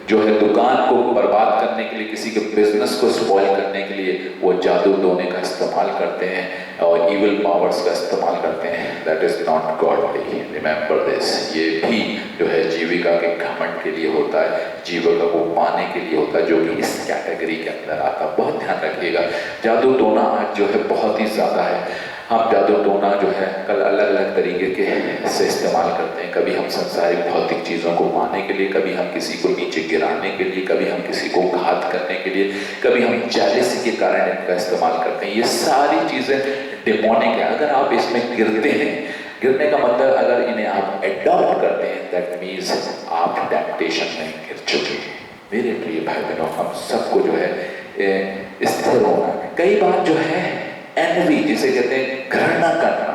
जो है दुकान को बर्बाद करने के लिए, किसी के बिजनेस को स्पॉइल करने के लिए वो जादू टोने का इस्तेमाल करते हैं और इविल पावर्स का इस्तेमाल करते हैं। That is not godly, remember this. ये भी जो है जीविका के घमंड के लिए होता है, जीविका को पाने के लिए होता है, जो कि इस कैटेगरी के अंदर आता है। बहुत ध्यान रखिएगा, जादू टोना आज जो है बहुत ही ज़्यादा है। हम जादू टोना जो है कल अलग अलग तरीके के से इस्तेमाल करते हैं। कभी हम संसारिक भौतिक चीज़ों को पाने के लिए, कभी हम किसी को नीचे गिराने के लिए, कभी हम किसी को घात करने के लिए, कभी हम जेलसी के कारण इनका इस्तेमाल करते हैं। ये सारी चीज़ें डिमोनिक है। अगर आप इसमें गिरते हैं, गिरने का मतलब अगर इन्हें आप एडॉप्ट करते हैं, दैट मीन्स आप टेम्पटेशन में गिर चुके हैं। मेरे प्रिय भाई बहनों, हम सबको जो है स्थिर होना है। कई बार जो है एनवी, जिसे कहते हैं घृणा करना,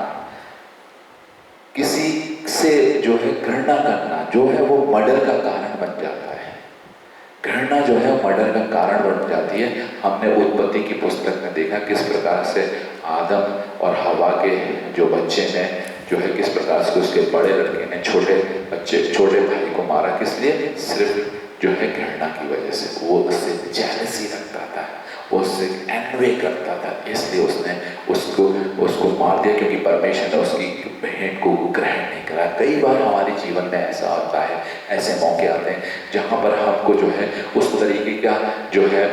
किसी से जो है घृणा करना जो है वो मर्डर का कारण बन जाता है। घृणा जो है मर्डर का कारण बन जाती है। हमने उत्पत्ति की पुस्तक में देखा किस प्रकार से आदम और हवा के जो बच्चे हैं जो है किस प्रकार से उसके बड़े लड़के ने छोटे भाई को मारा। किस लिए? सिर्फ जो है घृणा की वजह से। वो उससे जेलसी रखता था, उससे एनवे करता था, इसलिए उसने उसको मार दिया, क्योंकि परमेश्वर ने उसकी भेंट को ग्रहण नहीं करा। कई बार हमारे जीवन में ऐसा होता है, ऐसे मौके आते हैं जहाँ पर हमको जो है उस तरीके का जो है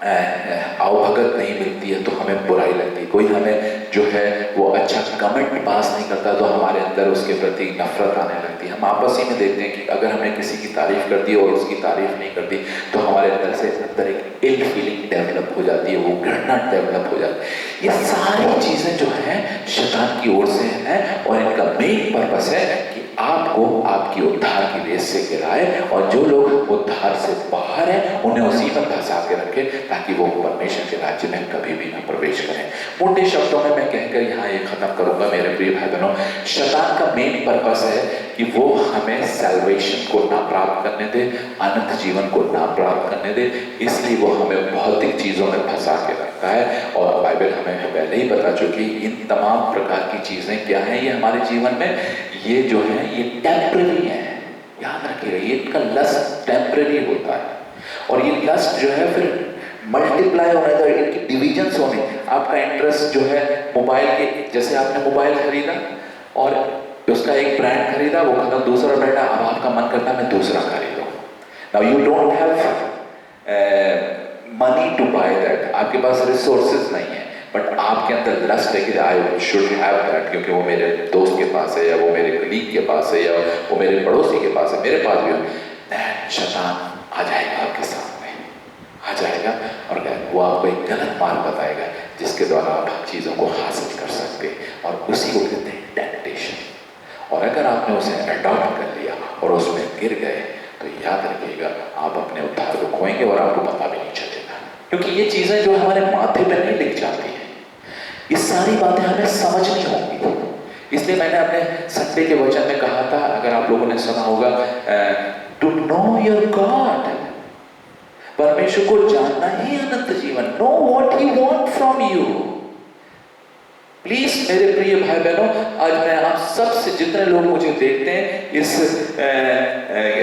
आवभगत नहीं मिलती है तो हमें बुराई लगती है। कोई हमें जो है वो अच्छा कमेंट पास नहीं करता तो हमारे अंदर उसके प्रति नफरत आने लगती है। हम आपस ही में देखते हैं कि अगर हमने किसी की तारीफ कर दी और उसकी तारीफ नहीं कर दी तो हमारे अंदर एक इल फीलिंग डेवलप हो जाती है, वो घृणा डेवलप हो जाती है। ये सारी चीजें जो हैं शैतान की ओर से हैं और इनका मेन पर्पस है कि आपको आपकी उद्धार की रेस से गिराए और जो लोग उद्धार से बाहर हैं उन्हें उसी में फंसा के रखे ताकि वो परमेश्वर के राज्य में कभी भी ना प्रवेश करें। मोटे शब्दों में मैं कहकर यहाँ ये खत्म करूंगा मेरे प्रिय भाई बहनों, शैतान का मेन पर्पस है कि वो हमें सैल्वेशन को ना प्राप्त करने दे, अनंत जीवन को ना प्राप्त करने दे, इसलिए वो हमें भौतिक चीजों में फंसा के रखता है। और बाइबल हमें पहले ही बता चुकी इन तमाम प्रकार की चीजें क्या हैं ये हमारे जीवन में, ये जो है ये टेम्पररी है। याद रखिएगा, ये इनका लस्ट टेम्पररी होता है और ये लस्ट जो है फिर मल्टीप्लाई होने का, इनकी डिविजन्स होने। आपका इंटरेस्ट जो है मोबाइल के, जैसे आपने मोबाइल खरीदा और उसका एक ब्रांड खरीदा, वो खत्म, दूसरा ब्रांड, अब आपका मन करता है मैं दूसरा खरीदूं। Now you don't have money to buy that, आपके पास रिसोर्सेज नहीं है, बट आपके अंदर लस्ट है कि आई शुड हैव दैट, क्योंकि वो मेरे दोस्त के पास है या वो मेरे कलीग के पास है या वो मेरे पड़ोसी के पास है, मेरे पास भी है। शैतान आ जाएगा आपके सामने, आ जाएगा और वो आपको एक गलत मार्ग बताएगा जिसके द्वारा आप चीज़ों को हासिल कर सकते हैं और उसी को कहते हैं टेम्पटेशन। और अगर आपने उसे अडॉप्ट कर लिया और उसमें गिर गए तो याद रखिएगा आप अपने उद्धार को खोएंगे और आपको पता भी नहीं चलेगा, क्योंकि ये चीज़ें जो हमारे माथे पे नहीं लिख जाती हैं, ये सारी बातें हमें समझनी होंगी। इसलिए मैंने अपने संडे के वचन में कहा था, अगर आप लोगों ने सुना होगा, टू नो योर गॉड, परमेश्वर को जानना ही अनंत जीवन, know what he want from you. Please मेरे प्रिय भाई बहनों, आज मैं आप सबसे, जितने लोग मुझे देखते हैं, इस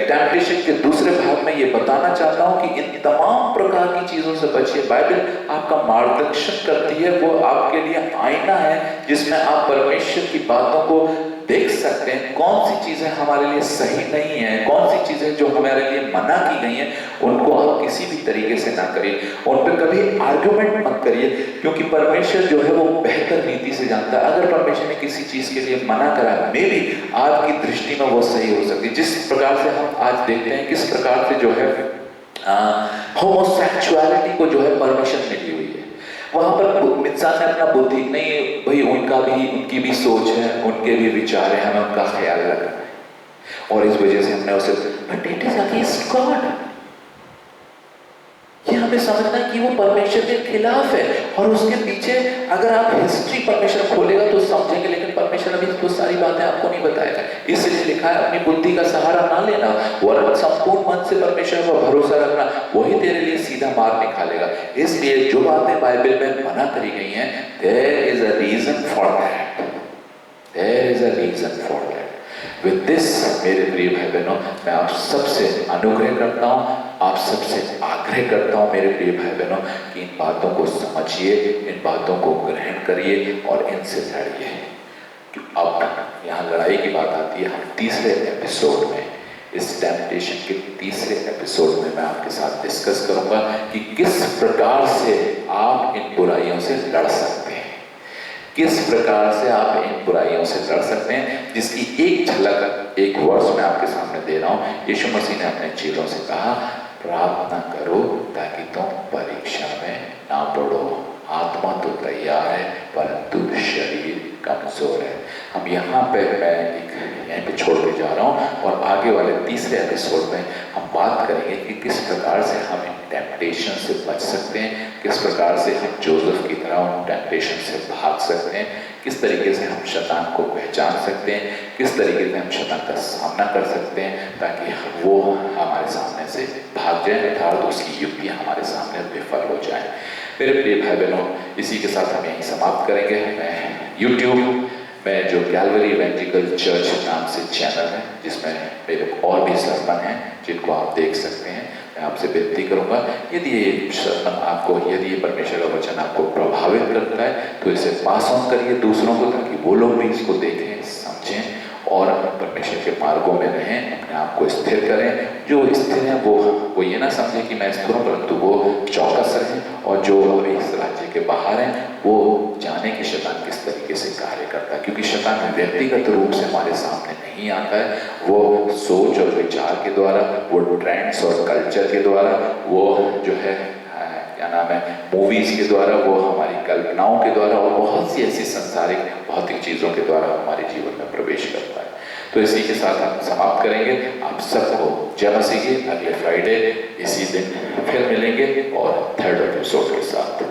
टेम्पटेशन के दूसरे भाग में ये बताना चाहता हूं कि इन तमाम प्रकार की चीजों से बचिए। बाइबल आपका मार्गदर्शन करती है, वो आपके लिए आईना है जिसमें आप परमेश्वर की बातों को देख सकते हैं। कौन सी चीजें हमारे लिए सही नहीं है, कौन सी चीजें जो हमारे लिए मना की गई हैं, उनको आप किसी भी तरीके से ना करिए, उन पर कभी आर्गुमेंट मत करिए, क्योंकि परमेश्वर जो है वो बेहतर नीति से जानता है। अगर परमेश्वर ने किसी चीज के लिए मना करा, मे भी आपकी दृष्टि में वो सही हो सकती है। जिस प्रकार से हम आज देखते हैं किस प्रकार से जो है होमोसेक्सुअलिटी को जो है परमिशन मिली हुई है, वहां पर इंसान ने अपना बुद्धि नहीं, भाई उनकी भी सोच है, उनके भी विचार है, हमें उनका ख्याल रखना है और इस वजह से हमने उसे, but it is against God. ये हमें समझना है कि वो परमेश्वर के खिलाफ है और उसके पीछे अगर आप हिस्ट्री परमेश्वर खोलेगा तो समझेंगे, लेकिन परमेश्वर अभी तो सारी बातें आपको नहीं बताएगा। इसलिए लिखा है अपनी बुद्धि का सहारा ना लेना, वरन संपूर्ण मन से परमेश्वर पर भरोसा रखना, वही तेरे लिए सीधा मार्ग निकालेगा। इसलिए जो बातें बाइबल में मना करी गई हैं, there is a reason for that, there is a reason for that. With this मेरे प्रिय भाई बहनों, मैं आप सबसे अनुग्रह करता हूँ, आप सबसे आग्रह करता हूँ मेरे प्रिय भाई बहनों कि इन बातों को समझिए, इन बातों को ग्रहण करिए और इनसे लड़िए। अब यहाँ लड़ाई की बात आती है, हम तीसरे एपिसोड में, इस टेम्पटेशन के तीसरे एपिसोड में मैं आपके साथ डिस्कस करूंगा कि किस प्रकार से आप इन बुराइयों से लड़ सकते हैं, किस प्रकार से आप इन बुराइयों से लड़ सकते हैं, जिसकी एक झलक, एक वर्ष मैं आपके सामने दे रहा हूँ। यीशु मसीह ने अपने चेलों से कहा, प्रार्थना करो ताकि तुम परीक्षा में ना पड़ो। आत्मा तो तैयार है परंतु शरीर कमज़ोर है। हम यहाँ पे मैं यहीं पे छोड़ के जा रहा हूँ और आगे वाले तीसरे एपिसोड में हम बात करेंगे कि किस प्रकार से हम इन टेम्पटेशन से बच सकते हैं, किस प्रकार से हम जोसेफ की तरह उन टेम्पटेशन से भाग सकते हैं, किस तरीके से हम शैतान को पहचान सकते हैं, किस तरीके से हम शैतान का सामना कर सकते हैं ताकि वो हमारे सामने से भाग जाए अर्थात उसकी युक्तियाँ हमारे सामने विफल हो जाए। मेरे प्रिय भाई बहनों, इसी के साथ हम यहीं समाप्त करेंगे। मैं यूट्यूब में जो कैलवरी इवेंजिकल चर्च नाम से चैनल है जिसमें मेरे और भी सरमन हैं जिनको आप देख सकते हैं, मैं आपसे विनती करूंगा यदि ये सरमन आपको, यदि ये परमेश्वर का वचन आपको प्रभावित करता है तो इसे पास ऑन करिए दूसरों को ताकि वो लोग भी इसको देखें, समझें और परमेश्वर के मार्गों में रहें, अपने आप को स्थिर करें। जो स्थिर है वो ये ना समझे कि मैं स्थिर हूँ, परंतु वो चौकस रहें और जो अभी इस राज्य के बाहर हैं वो जाने कि शैतान किस तरीके से कार्य करता है, क्योंकि शैतान व्यक्तिगत रूप से हमारे सामने नहीं आता है, वो सोच और विचार के द्वारा, वो ट्रेंड्स और कल्चर के द्वारा, वो जो है क्या नाम है मूवीज़ के द्वारा, वो हमारी कल्पनाओं के द्वारा और बहुत सी ऐसी संसारिक भौतिक चीज़ों के द्वारा हमारे जीवन में प्रवेश करता है। तो इसी के साथ हम समाप्त करेंगे। आप सबको जय मसीह की। अगले फ्राइडे इसी दिन फिर मिलेंगे और थर्ड एपिसोड के साथ।